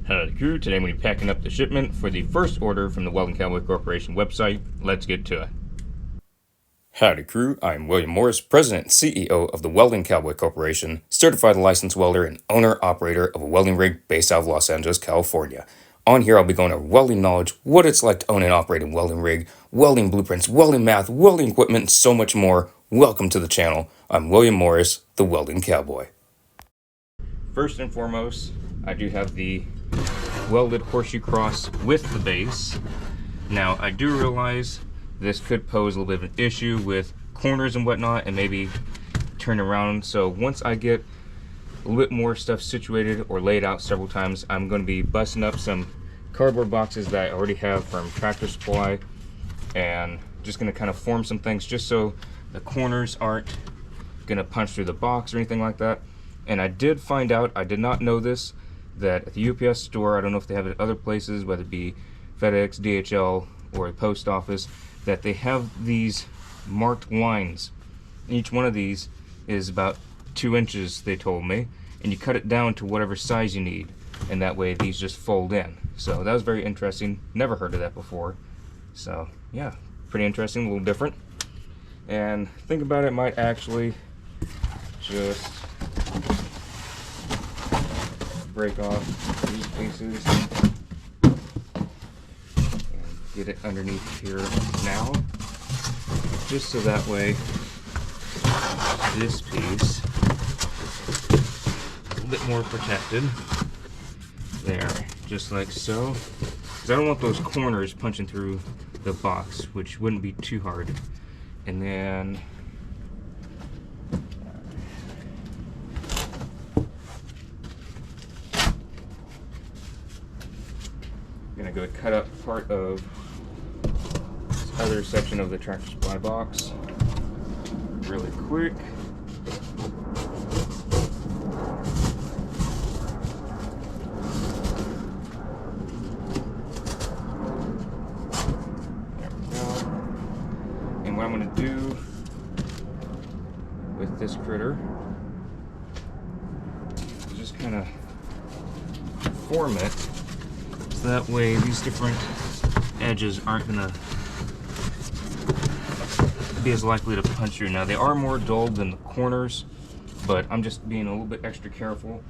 Hello crew, today I'm going to be packing up the shipment for the first order from the Welding Cowboy Corporation website. Let's get to it. Howdy crew, I'm William Morris, President and CEO of the Welding Cowboy Corporation, certified licensed welder and owner-operator of a welding rig based out of Los Angeles, California. On here I'll be going over welding knowledge, what it's like to own and operate a welding rig, welding blueprints, welding math, welding equipment, and so much more. Welcome to the channel. I'm William Morris, the Welding Cowboy. First and foremost, I do have the welded horseshoe cross with the base. Now I do realize this could pose a little bit of an issue with corners and whatnot and maybe turn around, so once I get a little bit more stuff situated or laid out several times, I'm going to be busting up some cardboard boxes that I already have from Tractor Supply and just going to kind of form some things just so the corners aren't going to punch through the box or anything like that. And I did find out, I did not know this, that at the UPS store, I don't know if they have it at other places, whether it be FedEx, DHL, or the post office, that they have these marked lines. Each one of these is about 2 inches, they told me, and you cut it down to whatever size you need, and that way these just fold in. So that was very interesting. Never heard of that before. So yeah, pretty interesting, a little different. And think about it, might actually just break off these pieces and get it underneath here now, just so that way this piece is a little bit more protected. There, just like so, because I don't want those corners punching through the box, which wouldn't be too hard. And then I'm gonna go cut up part of this other section of the Tractor Supply box really quick. There we go. And what I'm gonna do with this critter is just kind of form it. That way these different edges aren't going to be as likely to punch through. Now they are more dulled than the corners, but I'm just being a little bit extra careful.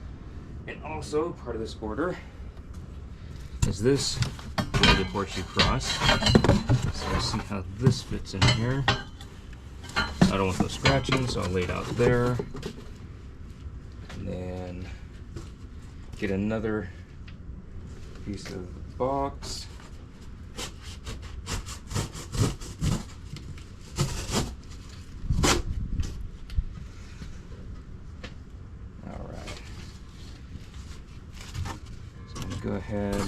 And also part of this order is this welded horseshoe cross. So let's see how this fits in here. I don't want no scratching, so I'll lay it out there. And then get another piece of the box. Alright. So I'm going to go ahead,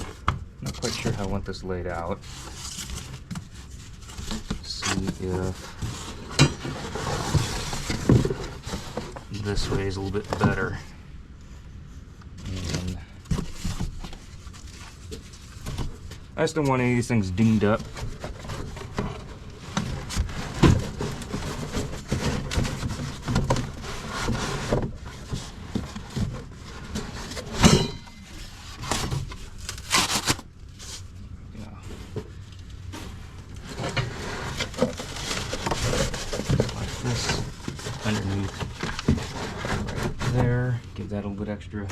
not quite sure how I want this laid out. See if this way is a little bit better. And I just don't want any of these things dinged up. Like this underneath right there. Give that a little bit extra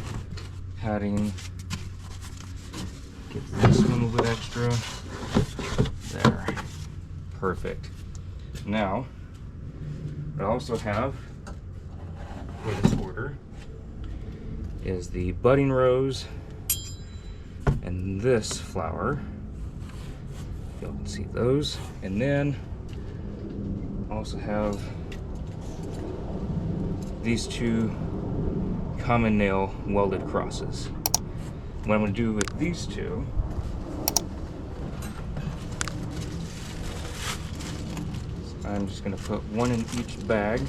padding. Give this one a little bit extra. There. Perfect. Now, what I also have for this order is the budding rose and this flower. If y'all can see those. And then also have these two common nail welded crosses. What I'm going to do with these two is I'm just going to put one in each bag.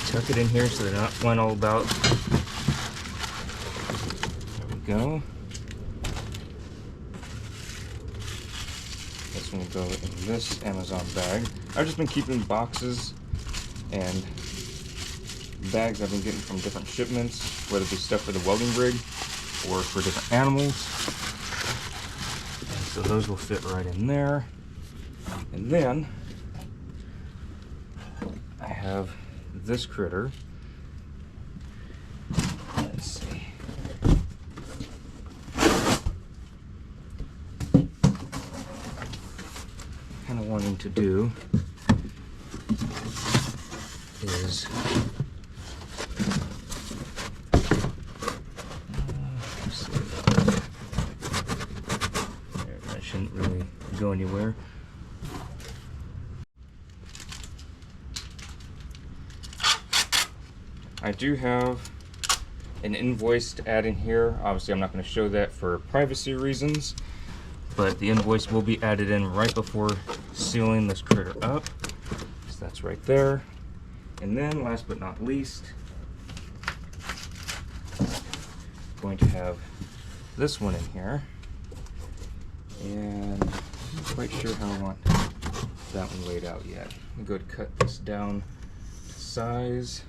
Tuck it in here so they're not flying all about. There we go. This one will go in this Amazon bag. I've just been keeping boxes and bags I've been getting from different shipments, whether it be stuff for the welding rig or for different animals. And so those will fit right in there. And then I have this critter. Let's see. Kind of wanting to do is that shouldn't really go anywhere. I do have an invoice to add in here. Obviously I'm not going to show that for privacy reasons, but the invoice will be added in right before sealing this critter up. So that's right there. And then last but not least, I'm going to have this one in here. And I'm not quite sure how I want that one laid out yet. I'm going to go cut this down to size.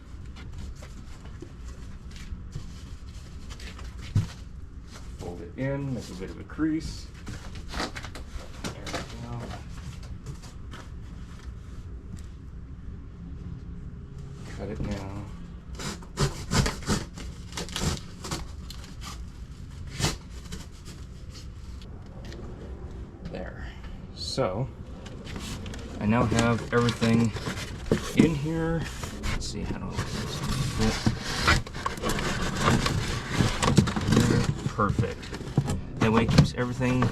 Fold it in, make a bit of a crease. There we go. Cut it now. There. So, I now have everything in here. Let's see, how do I fit? Perfect. That way it keeps everything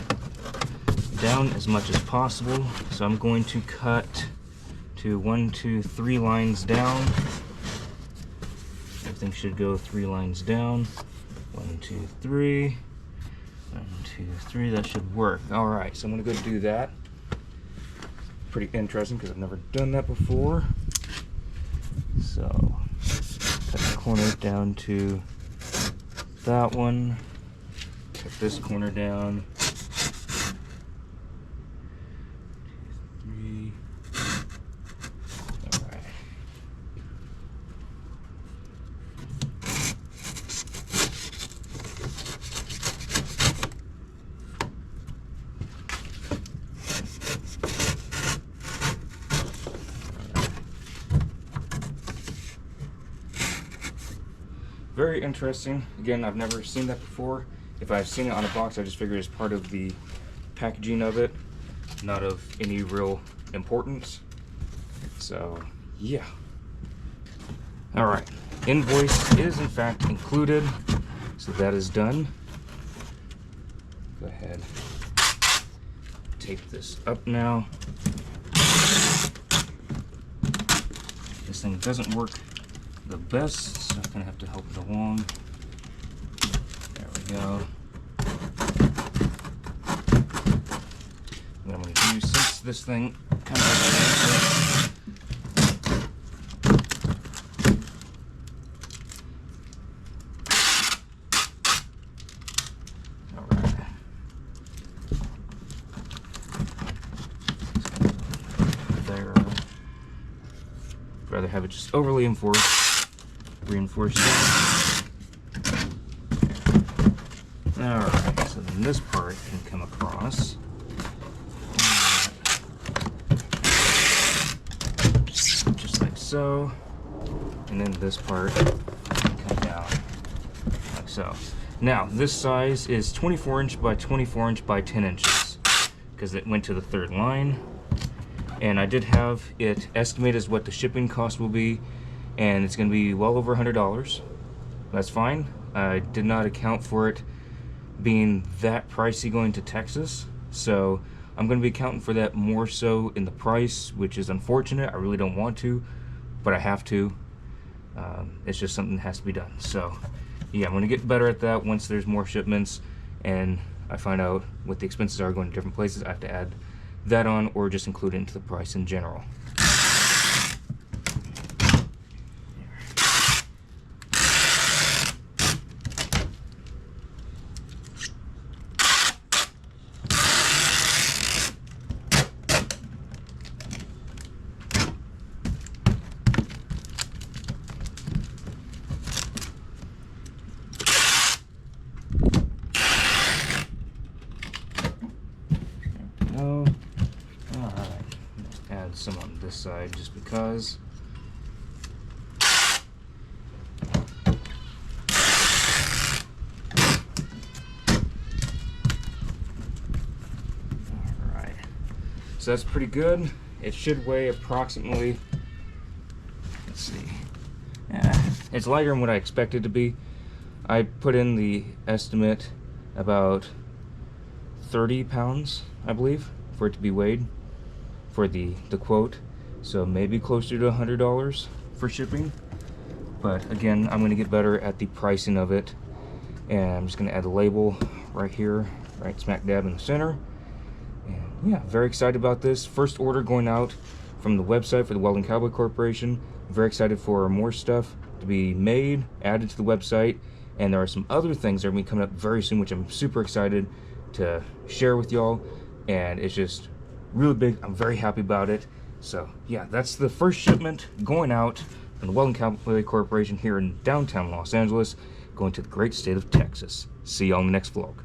down as much as possible. So I'm going to cut to 1, 2, 3 lines down. Everything should go 3 lines down. 1, 2, 3. 1, 2, 3. That should work. All right, so I'm gonna go do that. Pretty interesting because I've never done that before. So cut the corner down to that one. Cut this corner down. 2, 3. All right. Very interesting. Again, I've never seen that before. If I've seen it on a box, I just figured it's part of the packaging of it, not of any real importance. So, yeah. All right, invoice is in fact included, so that is done. Go ahead, tape this up now. This thing doesn't work the best, so I'm gonna have to help it along. There we go. What I'm gonna do, since this thing kind of has an alright. There. I'd rather have it just overly reinforced. Alright, so then this part can come across. Just like so. And then this part can come down like so. Now, this size is 24 inch by 24 inch by 10 inches because it went to the 3rd line. And I did have it estimated as what the shipping cost will be, and it's going to be well over $100. That's fine. I did not account for it being that pricey going to Texas, so I'm going to be accounting for that more so in the price, which is unfortunate. I really don't want to, but I have to. It's just something that has to be done. So yeah, I'm going to get better at that once there's more shipments and I find out what the expenses are going to different places. I have to add that on or just include it into the price in general. some on this side just because. Alright, so that's pretty good. It should weigh approximately, let's see, it's lighter than what I expected it to be. I put in the estimate about 30 pounds, I believe, for it to be weighed for the quote. So maybe closer to $100 for shipping. But again, I'm going to get better at the pricing of it. And I'm just going to add a label right here, right smack dab in the center. And yeah, very excited about this. First order going out from the website for the Welding Cowboy Corporation. Very excited for more stuff to be made, added to the website. And there are some other things that are going to be coming up very soon, which I'm super excited to share with y'all. And it's just really big. I'm very happy about it. So yeah, that's the first shipment going out from the Welding Cowboy Corporation here in downtown Los Angeles, going to the great state of Texas. See y'all in the next vlog.